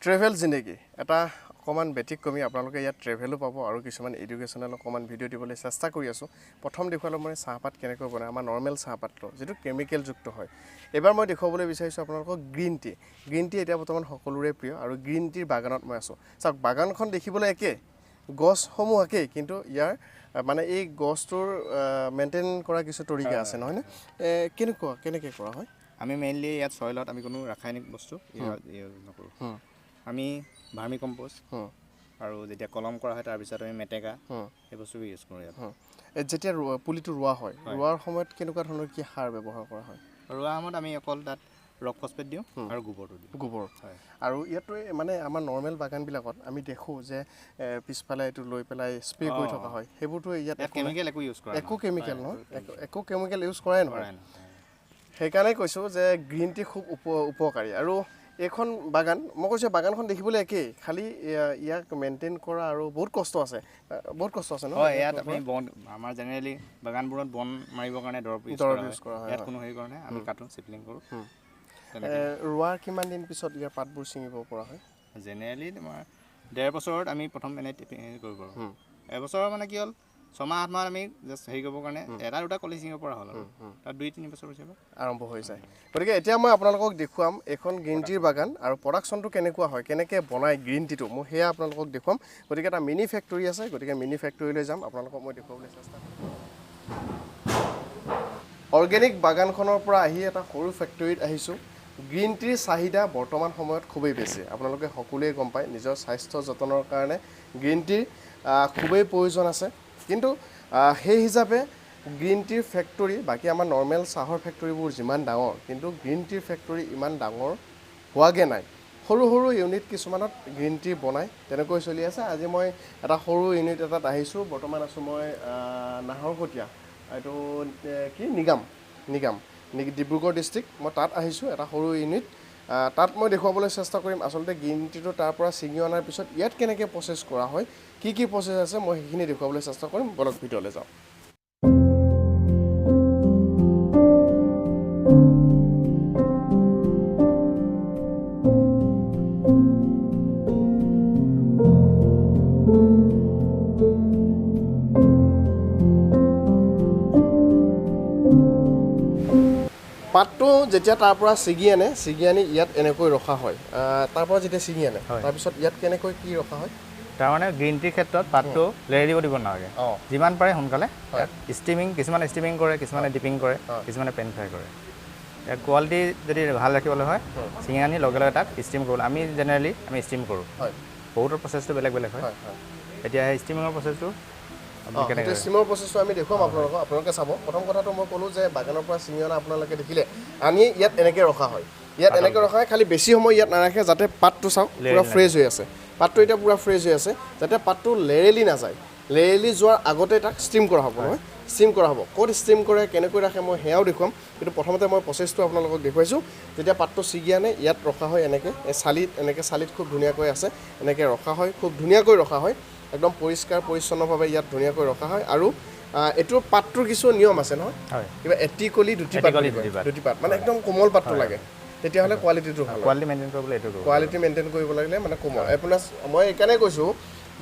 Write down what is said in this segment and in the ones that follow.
travel জিন্দগী এটা অকণমান ব্যতিক্ৰমী আপোনালোকে ইয়াত ট্ৰেভেলো পাব আৰু কিছুমান এডুকেশ্যনেল অকণমান ভিডিঅ' দিবলৈ চেষ্টা কৰি আছোঁ প্ৰথম দেখুৱালোঁ মই চাহপাত কেনেকৈ বনায় আমাৰ নৰ্মেল চাহপাতটো যিটো কেমিকেলযুক্ত হয় এবাৰ মই দেখুৱাবলৈ বিচাৰিছোঁ আপোনালোকক গ্ৰীণ টি এতিয়া বৰ্তমান সকলোৰে প্ৰিয় আৰু গ্ৰীণ টিৰ বাগানত মই আছোঁ চাওক বাগানখন দেখিবলৈ একে গছসমূহ একেই কিন্তু ইয়াৰ মানে এই গছটোৰ মেইনটেইন কৰা কিছু তৰিকা আছে নহয়নে কেনেকৈ কৰা হয় আমি মেইনলি ইয়াত সয়লত আমি কোনো ৰাসায়নিক বস্তু ইউজ নকৰোঁ আমি ভাৰ্মি কম্পোষ্ট আৰু যেতিয়া কলম কৰা হয় তাৰপিছত আমি মেটেকা সেই বস্তুবোৰ ইউজ কৰোঁ ইয়াত যেতিয়া পুলিটো ৰোৱা হয় ৰোৱাৰ সময়ত কেনেকুৱা ধৰণৰ কি সাৰ ব্যৱহাৰ কৰা হয় ৰোৱা সময়ত আমি অকল তাত ৰক ফচফেট দিওঁ আৰু গোবৰটো দিওঁ গোবৰ হয় আৰু ইয়াতো মানে আমাৰ নৰ্মেল বাগানবিলাকত আমি দেখোঁ যে পিছফালে এইটো লৈ পেলাই স্প্ৰে কৰি থকা হয় সেইবোৰতো ইয়াত কেমিকেল একো ইউজ কৰা একো কেমিকেল নহয় একো কেমিকেল ইউজ কৰাই নহয় সেইকাৰণে কৈছোঁ যে গ্ৰীণ টি খুব উপকাৰী আৰু এইখন বাগান মই কৈছোঁ বাগানখন দেখিবলৈ একেই খালি ইয়াক মেইনটেইন কৰা আৰু বহুত কষ্ট আছে ন হয় ইয়াত আপুনি বন আমাৰ জেনেৰেলি বাগানবোৰত বন মাৰিবৰ কাৰণে দৰৱ ইউজ কৰা হয় ইয়াত কোনো হেৰি কাৰণে আমি কাটো চিপলিং কৰোঁ ৰোৱাৰ কিমান দিন পিছত ইয়াৰ পাতবোৰ ছিঙিব পৰা হয় জেনেৰেলি তোমাৰ 1.5 বছৰত আমি প্ৰথম এনে হেৰি কৰিব পাৰোঁ এবছৰ মানে কি হ'ল 6-7 মাহ আমি জাষ্ট হেৰি কৰিবৰ কাৰণে এটা দুটা কলি ছিঙিব পৰা হ'ল আৰু তাত 2-3 বছৰ পিছৰ আৰম্ভ হৈ যায় গতিকে এতিয়া মই আপোনালোকক দেখুৱাম এখন গ্ৰীণ টিৰ বাগান আৰু প্ৰডাকশ্যনটো কেনেকুৱা হয় কেনেকৈ বনায় গ্ৰীণ টিটো মই সেয়া আপোনালোকক দেখুৱাম গতিকে এটা মিনি ফেক্টৰী আছে গতিকে মিনি ফেক্টৰীলৈ যাম আপোনালোকক মই দেখুৱাবলৈ চেষ্টা কৰিম অৰ্গেনিক বাগানখনৰ পৰা আহি এটা সৰু ফেক্টৰীত আহিছোঁ গ্ৰীণ টিৰ চাহিদা বৰ্তমান সময়ত খুবেই বেছি আপোনালোকে সকলোৱে গম পায় নিজৰ স্বাস্থ্য যতনৰ কাৰণে গ্ৰীণ টিৰ খুবেই প্ৰয়োজন আছে কিন্তু সেই হিচাপে গ্ৰীণ টিৰ ফেক্টৰী বাকী আমাৰ নৰ্মেল চাহৰ ফেক্টৰীবোৰ যিমান ডাঙৰ কিন্তু গ্ৰীণ টিৰ ফেক্টৰী ইমান ডাঙৰ হোৱাগৈ নাই সৰু সৰু ইউনিট কিছুমানত গ্ৰীণ টি বনায় তেনেকৈ চলি আছে আজি মই এটা সৰু ইউনিট এটাত আহিছোঁ বৰ্তমান আছোঁ মই নাহৰকটীয়া এইটো কি নিগাম ডিব্ৰুগড় ডিষ্ট্ৰিক্ট মই তাত আহিছোঁ এটা সৰু ইউনিট তাত মই দেখুৱাবলৈ চেষ্টা কৰিম আচলতে গ্ৰীণ টিটো তাৰ পৰা ছিঙি অনাৰ পিছত ইয়াত কেনেকৈ প্ৰচেছ কৰা হয় কি প্ৰচেছ আছে মই সেইখিনি দেখুৱাবলৈ চেষ্টা কৰিম বলক ভিডিঅ'লৈ যাওঁ পাতটো যেতিয়া তাৰ পৰা ছিঙি আনি ইয়াত এনেকৈ ৰখা হয় তাৰ পৰা যেতিয়া ছিঙি আনে তাৰপিছত ইয়াত কেনেকৈ কি ৰখা হয় তাৰমানে গ্ৰীণ টিৰ ক্ষেত্ৰত পাতটো লেৰেলিব দিব নালাগে যিমান পাৰে সোনকালে ষ্টিমিং কিছুমানে ষ্টিমিং কৰে কিছুমানে ডিপিং কৰে কিছুমানে পেন ফ্ৰাই কৰে কোৱালিটি যদি ভাল ৰাখিবলৈ হয় ছিঙি আনি লগে লগে তাক ষ্টিম কৰোঁ আমি জেনেৰেলি আমি ষ্টিম কৰোঁ বহুতৰ প্ৰচেছটো বেলেগ বেলেগ হয় এতিয়া সেই ষ্টিমিঙৰ প্ৰচেছটো ষ্টিমৰ প্ৰচেছটো আমি দেখুৱাম আপোনালোকে চাব প্ৰথম কথাটো মই ক'লোঁ যে বাগানৰ পৰা ছিঙি অনা আপোনালোকে দেখিলে আনি ইয়াত এনেকৈ ৰখা হয় খালি বেছি সময় ইয়াত নাৰাখে যাতে পাতটো চাওক পূৰা ফ্ৰেছ হৈ আছে পাতটো এতিয়া পূৰা ফ্ৰেছ হৈ আছে যাতে পাতটো লেৰেলি নাযায় লেৰেলি যোৱাৰ আগতে তাক ষ্টিম কৰা হ'ব নহয় ষ্টিম কৰা হ'ব ক'ত ষ্টিম কৰে কেনেকৈ ৰাখে মই সেয়াও দেখুৱাম কিন্তু প্ৰথমতে মই প্ৰচেছটো আপোনালোকক দেখুৱাইছোঁ যেতিয়া পাতটো ছিগি আনে ইয়াত ৰখা হয় এনেকৈ চালিত খুব ধুনীয়াকৈ আছে এনেকৈ ৰখা হয় খুব ধুনীয়াকৈ ৰখা হয় একদম পৰিষ্কাৰ পৰিচ্ছন্নভাৱে ইয়াত ধুনীয়াকৈ ৰখা হয় আৰু এইটোৰ পাতটোৰ কিছু নিয়ম আছে নহয় কিবা এটি কলি দুটি পাত মানে একদম কোমল পাতটো লাগে তেতিয়াহ'লে কোৱালিটিটো ভাল কোৱালিটি মেইনটেইন কৰিব লাগিলে মানে কোমল আপোনাৰ মই এইকাৰণে কৈছোঁ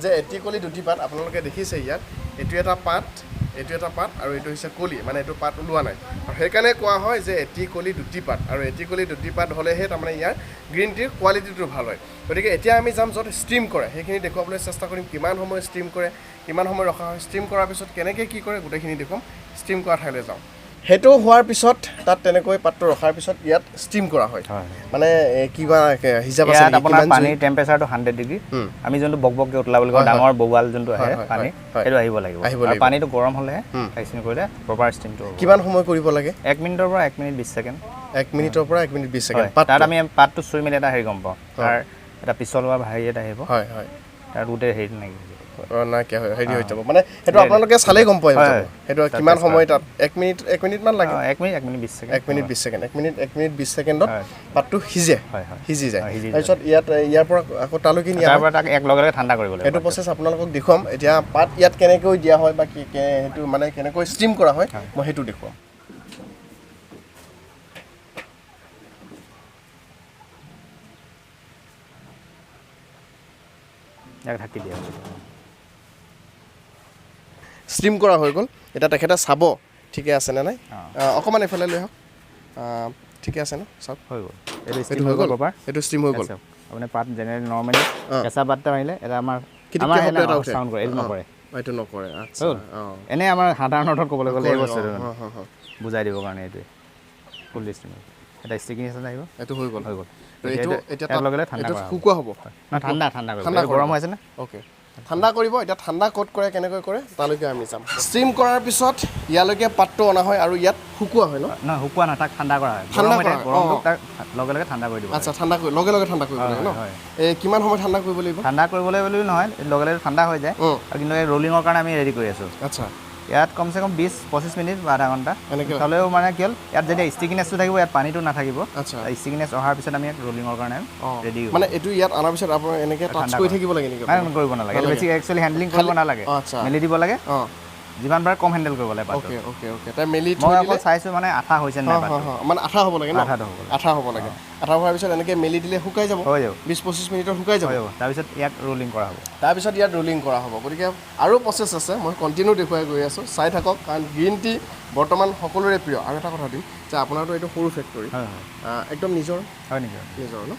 যে এটি কলি দুটি পাত আপোনালোকে দেখিছে ইয়াত এইটো এটা পাত আৰু এইটো হৈছে কলি মানে এইটো পাত ওলোৱা নাই আৰু সেইকাৰণে কোৱা হয় যে এটি কলি দুটি পাত আৰু এটি কলি দুটি পাত হ'লেহে তাৰমানে ইয়াৰ গ্ৰীণ টিৰ কোৱালিটিটো ভাল হয় গতিকে এতিয়া আমি যাম য'ত ষ্টিম কৰে সেইখিনি দেখুৱাবলৈ চেষ্টা কৰিম কিমান সময় ষ্টিম কৰে কিমান সময় ৰখা হয় ষ্টিম কৰাৰ পিছত কেনেকৈ কি কৰে গোটেইখিনি দেখুৱাম ষ্টিম কৰা ঠাইলৈ যাওঁ সেইটো হোৱাৰ পিছত তাত তেনেকৈ পাতটো ৰখাৰ পিছত ইয়াত ষ্টিম কৰা হয় মানে কিবা হিচাপ আছে আপোনাৰ পানীৰ টেম্পাৰেচাৰটো 100 ডিগ্ৰী আমি যোনটো বকবককৈ উতলা বুলি কওঁ ডাঙৰ বগোৱাল যোনটো আহে পানী সেইটো আহিব লাগিব আৰু পানীটো গৰম হ'লে ষ্টিম কৰিলে প্ৰপাৰ ষ্টিমটো কিমান সময় কৰিব লাগে 1 মিনিটৰ পৰা 1 মিনিট 20 ছেকেণ্ড 1 মিনিটৰ পৰা 1 মিনিট 20 ছেকেণ্ড তাত আমি পাতটো চুই মেলি এটা হেৰি গম পাওঁ তাৰ এটা পিছলোৱা হেৰি এটা আহিব তাৰ গোটেই হেৰিটো নাগি নাইকিয়া হেৰি হৈ যাব মানে সেইটো আপোনালোকে চালেই গম পাই যাব সেইটো কিমান সময় তাত 1 মিনিট মান লাগে 1 মিনিট 20 ছেকেণ্ড 1 মিনিট 20 ছেকেণ্ডত পাতটো সিজি যায় তাৰপিছত ইয়াৰ পৰা আকৌ তালৈকে এক লগে লগে ঠাণ্ডা কৰিব লাগিব সেইটো প্ৰচেছ আপোনালোকক দেখুৱাম এতিয়া পাত ইয়াত কেনেকৈ দিয়া হয় বা সেইটো মানে কেনেকৈ ষ্টিম কৰা হয় মই সেইটো দেখুৱাম ইয়াক ঢাকি দিয়া হ'ব ষ্টিম কৰা হৈ গ'ল এটা তেখেতে চাব ঠিকে আছে নে নাই অকণমান এফালে লৈ আহক ঠিকে আছে ন চাওক হৈ গ'ল এইটো এইটো ষ্টিম হৈ হৈ গ'ল গ'ল প্ৰপাৰ এইটো ষ্টিম হৈ গ'ল আপুনি পাত জেনেৰেলি নৰ্মেলি কেঁচা পাত এটা আহিলে এটা আমাৰ কিটিককে শব্দ এটা উঠে চাউণ্ড কৰে এইটো নকৰে এইটো নকৰে আচ্ছা এনেই আমাৰ সাধাৰণ অৰ্থত ক'বলৈ গ'লে এই বস্তুটো অঁ বুজাই দিবৰ কাৰণে এইটোৱে ফুল ষ্টিম এটা ষ্টিকিনেছ এটা আহিব এইটো হৈ গ'ল হৈ গ'ল এইটো এতিয়া ইয়াৰ লগে লগে ঠাণ্ডা কৰা শুকুওৱা হ'ব ঠাণ্ডা কৰিব গৰম হৈ আছে নে অ'কে ঠাণ্ডা কৰিব এতিয়া ঠাণ্ডা ক'ত কৰে কেনেকৈ কৰে তালৈকে আমি যাম ষ্টিম কৰাৰ পিছত ইয়ালৈকে পাতটো অনা হয় আৰু ইয়াত শুকুওৱা হয় ন নহয় শুকুওৱা নহয় তাক ঠাণ্ডা কৰা হয় ঠাণ্ডা গৰম হৈ কৰা থাকে গৰমটোক তাক লগে লগে ঠাণ্ডা কৰি দিব আচ্ছা ঠাণ্ডা কৰি লগে লগে ঠাণ্ডা কৰিব লাগে ন এই কিমান সময় ঠাণ্ডা কৰিব লাগিব ঠাণ্ডা কৰিবলৈ বুলি নহয় লগে লগে ঠাণ্ডা হৈ যায় আৰু কিন্তু এই ৰলিঙৰ কাৰণে আমি ৰেডি কৰি আছোঁ আচ্ছা ইয়াত কমচে কম 20-25 মিনিট বা আধা ঘণ্টা এনেকৈ হ'লেও মানে কি হ'ল ইয়াত যেতিয়া ষ্টিকিনেছটো থাকিব ইয়াত পানীটো নাথাকিব আচ্ছা ষ্টিকিনেছ অহাৰ পিছত আমি ইয়াত ৰলিঙৰ কাৰণে ৰেডি মানে এইটো ইয়াত অনাৰ পিছত আপোনাৰ এনেকৈ টাচ কৰি থাকিব লাগে নেকি কৰিব নালাগে এইটো বেছি একচুৱেলি হেণ্ডলিং কৰিব নালাগে আচ্ছা মেলি দিব লাগে অঁ যিমান পাৰে কম হেণ্ডেল কৰিব লাগে অ'কে অ'কে অ'কে তাই মেলি মই অকল চাইছোঁ মানে আঠা হৈছে নাই মানে আঠা হ'ব লাগে ন আঠাটো হ'ব আঠা হ'ব লাগে আঠা হোৱাৰ পিছত এনেকৈ মেলি দিলে শুকাই যাব হৈ যাব 20-25 মিনিটত শুকাই যাব তাৰপিছত ইয়াক ৰলিং কৰা হ'ব তাৰপিছত ইয়াত ৰোলিং কৰা হ'ব গতিকে আৰু প্ৰচেছ আছে মই কণ্টিনিউ দেখুৱাই গৈ আছোঁ চাই থাকক কাৰণ গ্ৰীণ টি বৰ্তমান সকলোৰে প্ৰিয় আৰু এটা কথা দিম যে আপোনাৰতো এইটো সৰু ফেক্টৰী একদম নিজৰ হয় নেকি নিজৰ ন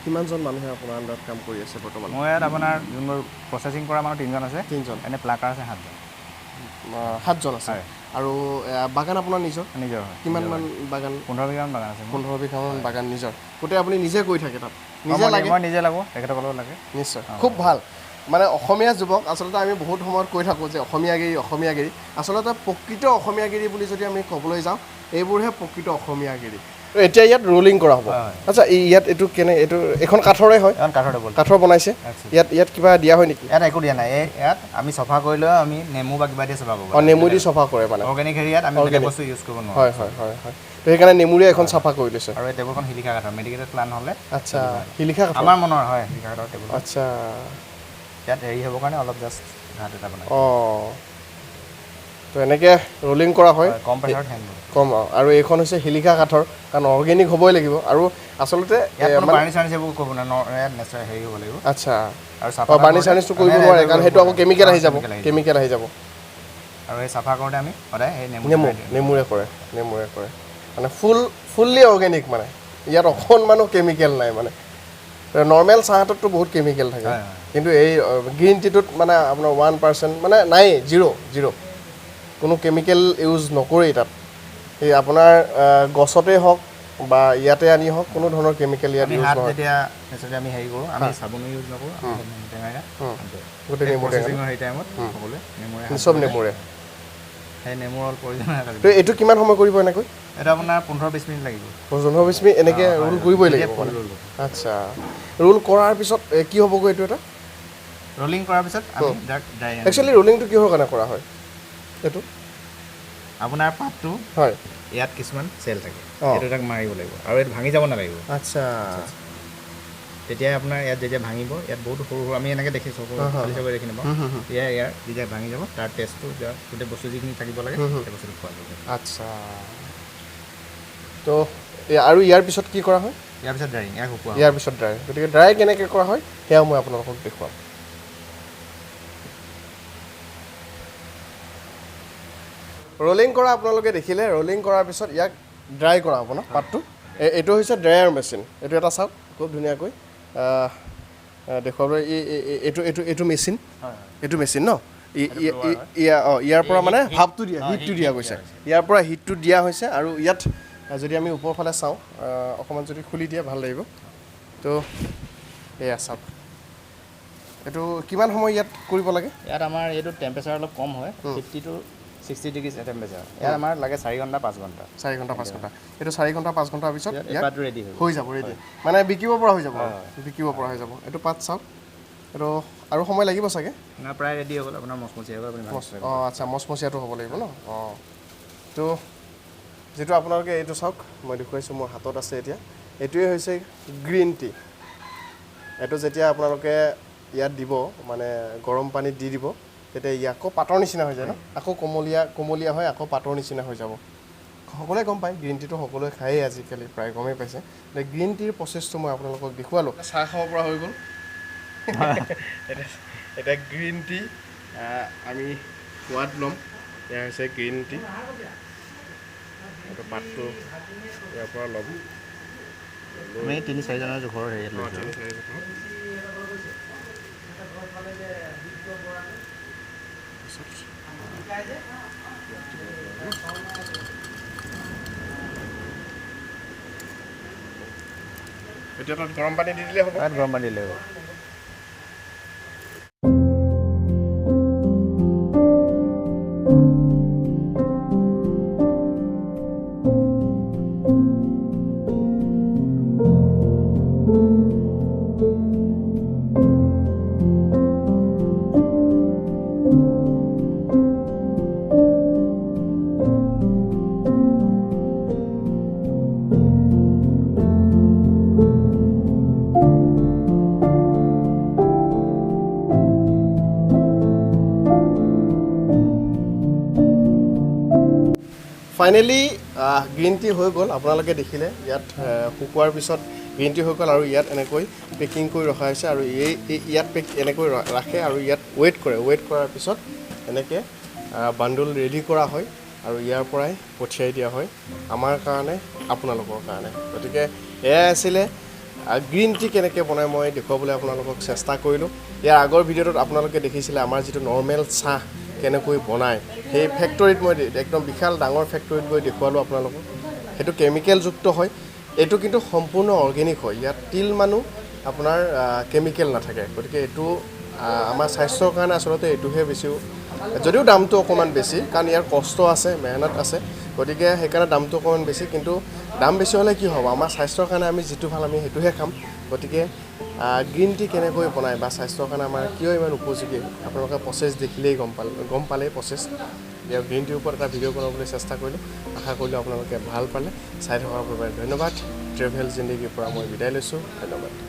কিমানজন মানুহে আপোনাৰ আণ্ডাৰত কাম কৰি আছে বৰ্তমান মই ইয়াত আপোনাৰ যোনবোৰ প্ৰচেছিং কৰা মানুহ 3জন আছে 3জন এনে প্লাকাৰ আছে 7জন 7জন আছে আৰু বাগান আপোনাৰ নিজৰ নিজৰ হয় কিমানমান বাগান 15 বিঘামান বাগান আছে 15 বিঘামান বাগান নিজৰ গোটেই আপুনি নিজে কৰি থাকে তাত নিজে লাগে মই নিজে লাগো তেখেতসকলক লাগে নিশ্চয় খুব ভাল মানে অসমীয়া যুৱক আচলতে আমি বহুত সময়ত কৈ থাকোঁ যে অসমীয়াগিৰি আচলতে প্ৰকৃত অসমীয়াগিৰি বুলি যদি আমি ক'বলৈ যাওঁ এইবোৰহে প্ৰকৃত অসমীয়াগিৰি এতিয়া ইয়াত ৰোলিং কৰা হ'ব আচ্ছা ইয়াত এইটো কেনে এইটো এখন কাঠৰে হয় কাঠৰ বনাইছে ইয়াত কিবা দিয়া হয় নেকি ইয়াত একো দিয়া নাই ইয়াত আমি চফা কৰিলেও আমি নেমু বা কিবা দিয়ে চফা কৰিব নেমু দি চফা কৰে মানে অৰ্গেনিক হেৰিয়াত আমি বেলেগ বস্তু ইউজ কৰিব নোৱাৰোঁ হয় তো সেইকাৰণে নেমুৰে এখন চাফা কৰি লৈছে আৰু এই টেবুলখন শিলিখা কাঠৰ মেডিকেটেড প্লান হ'লে আচ্ছা শিলিখা কাঠ আমাৰ মনৰ হয় শিলিখা কাঠৰ টেবুল আচ্ছা ইয়াত হেৰি হ'বৰ কাৰণে অলপ জাষ্ট ঘাট এটা বনাই তো এনেকৈ ৰোলিং কৰা হয় কম প্ৰেছাৰত হেণ্ড কম আৰু এইখন হৈছে শিলিখা কাঠৰ কাৰণ অৰ্গেনিক হ'বই লাগিব আৰু আচলতে বাৰ্নিছ চাৰ্নিছ এইবোৰ কৰিব নোৱাৰে নেচাৰেল হেৰি হ'ব লাগিব আচ্ছা আৰু বাৰ্নিছ চাৰ্নিছটো কৰিব নোৱাৰে কাৰণ সেইটো আকৌ কেমিকেল আহি যাব আৰু এই চাফা কৰোঁতে আমি সদায় সেই নেমুৰে কৰে মানে ফুল্লি অৰ্গেনিক মানে ইয়াত অকণমানো কেমিকেল নাই মানে নৰ্মেল চাহটোততো বহুত কেমিকেল থাকে কিন্তু এই গ্ৰীণ টিটোত মানে আপোনাৰ 1% মানে নাই জিৰ' কোনো কেমিকেল ইউজ নকৰেই তাত এই আপোনাৰ গছতেই হওক বা ইয়াতে আনি হওক কোনো ধৰণৰ কেমিকেল ইয়াত ইউজ নহয় যেতিয়া আমি হেৰি কৰোঁ আমি চাবোনো ইউজ নকৰোঁ গোটেই নেমু সেই টাইমত সকলোৱে নেমুৰে চব নেমুৰে সেই নেমুৰ অলপ প্ৰয়োজন তো এইটো কিমান সময় কৰিব এনেকৈ এইটো আপোনাৰ 15-20 মিনিট লাগিব 15-20 মিনিট এনেকৈ ৰোল কৰিবই লাগিব আচ্ছা ৰোল কৰাৰ পিছত কি হ'বগৈ এইটো এটা ৰোলিং কৰাৰ পিছত আমি একচুৱেলি ৰোলিংটো কিহৰ কাৰণে কৰা হয় এইটো আপোনাৰ পাতটো হয় ইয়াত কিছুমান চেল থাকে এইটো তাক মাৰিব লাগিব আৰু এইটো ভাঙি যাব নালাগিব আচ্ছা তেতিয়াই আপোনাৰ ইয়াত যেতিয়া ভাঙিব ইয়াত বহুত সৰু আমি এনেকৈ দেখিছোঁ খালি চাকৈ দেখি নাপাওঁ ইয়াৰ যেতিয়া ভাঙি যাব তাৰ টেষ্টটো গোটেই বস্তু যিখিনি থাকিব লাগে সেই বস্তুটো খোৱা যাব আচ্ছা তো আৰু ইয়াৰ পিছত কি কৰা হয় ইয়াৰ পিছত ড্ৰাইং ইয়াৰ পিছত ড্ৰাই গতিকে ড্ৰাই কেনেকৈ কৰা হয় সেয়াও মই আপোনালোকক দেখুৱাম ৰোলিং কৰা আপোনালোকে দেখিলে ৰোলিং কৰাৰ পিছত ইয়াক ড্ৰাই কৰা হ'ব ন পাতটো এইটো হৈছে ড্ৰায়াৰ মেচিন এইটো এটা চাওক খুব ধুনীয়াকৈ দেখুৱাবলৈ এইটো মেচিন ন ইয়াৰ পৰা মানে ভাপটো হিটটো দিয়া গৈছে ইয়াৰ পৰা হিটটো দিয়া হৈছে আৰু ইয়াত যদি আমি ওপৰৰ ফালে চাওঁ অকণমান যদি খুলি দিয়ে ভাল লাগিব তো এয়া চাওক এইটো কিমান সময় ইয়াত কৰিব লাগে ইয়াত আমাৰ এইটো টেম্পাৰেচাৰ অলপ কম হয় 50 to 60 ডিগ্ৰী টেম্পাৰেচাৰ ইয়াত আমাৰ লাগে 4 ঘণ্টা 5 ঘণ্টা এইটো 4 ঘণ্টা 5 ঘণ্টাৰ পিছত ইয়াত ৰেডি হৈ যাব ৰেডি মানে বিকিব পৰা হৈ যাব এইটো পাত চাওক এইটো আৰু সময় লাগিব চাগে না প্ৰায় ৰেডি হৈ গ'ল আপোনাৰ মচমচীয়া হ'ব আপুনি আচ্ছা মচমচীয়াটো হ'ব লাগিব ন তো যিটো আপোনালোকে এইটো চাওক মই দেখুৱাইছোঁ মোৰ হাতত আছে এতিয়া এইটোৱে হৈছে গ্ৰীণ টি এইটো যেতিয়া আপোনালোকে ইয়াত দিব মানে গৰম পানীত দি দিব তেতিয়া ই আকৌ পাতৰ নিচিনা হৈ যায় ন আকৌ কোমলীয়া হয় আকৌ পাতৰ নিচিনা হৈ যাব সকলোৱে গম পায় গ্ৰীণ টিটো সকলোৱে খায়েই আজিকালি প্ৰায় গমেই পাইছে গ্ৰীণ টিৰ প্ৰচেছটো মই আপোনালোকক দেখুৱালোঁ চাহ খাব পৰা হৈ গ'ল এটা গ্ৰীণ টি আমি সোৱাদ ল'ম এয়া হৈছে গ্ৰীণ টি এইটো পাতটো ইয়াৰ পৰা ল'ম আমি 3-4জনৰ জোখৰ হেৰিয়াত লৈছোঁ এতিয়া তাত গৰম পানী দি দিলে হ'ব তাত গৰম পানী দিলে হ'ব ফাইনেলি গ্ৰীণ টি হৈ গ'ল আপোনালোকে দেখিলে ইয়াত শুকোৱাৰ পিছত গ্ৰীণ টি হৈ গ'ল আৰু ইয়াত এনেকৈ পেকিং কৰি ৰখা হৈছে আৰু ইয়াত এনেকৈ ৰাখে আৰু ইয়াত ৱেইট কৰাৰ পিছত এনেকৈ বাণ্ডুল ৰেডি কৰা হয় আৰু ইয়াৰ পৰাই পঠিয়াই দিয়া হয় আমাৰ কাৰণে আপোনালোকৰ কাৰণে গতিকে এয়াই আছিলে গ্ৰীণ টি কেনেকৈ বনাই মই দেখুৱাবলৈ আপোনালোকক চেষ্টা কৰিলোঁ ইয়াৰ আগৰ ভিডিঅ'টোত আপোনালোকে দেখিছিলে আমাৰ যিটো নৰ্মেল চাহ কেনেকৈ বনায় সেই ফেক্টৰীত মই একদম বিশাল ডাঙৰ ফেক্টৰীত গৈ দেখুৱালোঁ আপোনালোকক সেইটো কেমিকেলযুক্ত হয় এইটো কিন্তু সম্পূৰ্ণ অৰ্গেনিক হয় ইয়াত তিল মানুহ আপোনাৰ কেমিকেল নাথাকে গতিকে এইটো আমাৰ স্বাস্থ্যৰ কাৰণে আচলতে এইটোহে বেছি যদিও দামটো অকণমান বেছি কাৰণ ইয়াৰ কষ্ট আছে মেহনত আছে গতিকে সেইকাৰণে দামটো অকণমান বেছি কিন্তু দাম বেছি হ'লে কি হ'ব আমাৰ স্বাস্থ্যৰ কাৰণে আমি যিটো ভাল আমি সেইটোহে খাম গতিকে গ্ৰীণ টি কেনেকৈ বনায় বা স্বাস্থ্যৰ কাৰণে আমাৰ কিয় ইমান উপযোগী আপোনালোকে প্ৰচেছ দেখিলেই গম পালেই প্ৰচেছ এতিয়া গ্ৰীণ টিৰ ওপৰত এটা ভিডিঅ' বনাবলৈ চেষ্টা কৰিলোঁ আশা কৰিলোঁ আপোনালোকে ভাল পালে চাই থকাৰ বাবে ধন্যবাদ ট্ৰেভেল জিন্দগীৰ পৰা মই বিদায় লৈছোঁ ধন্যবাদ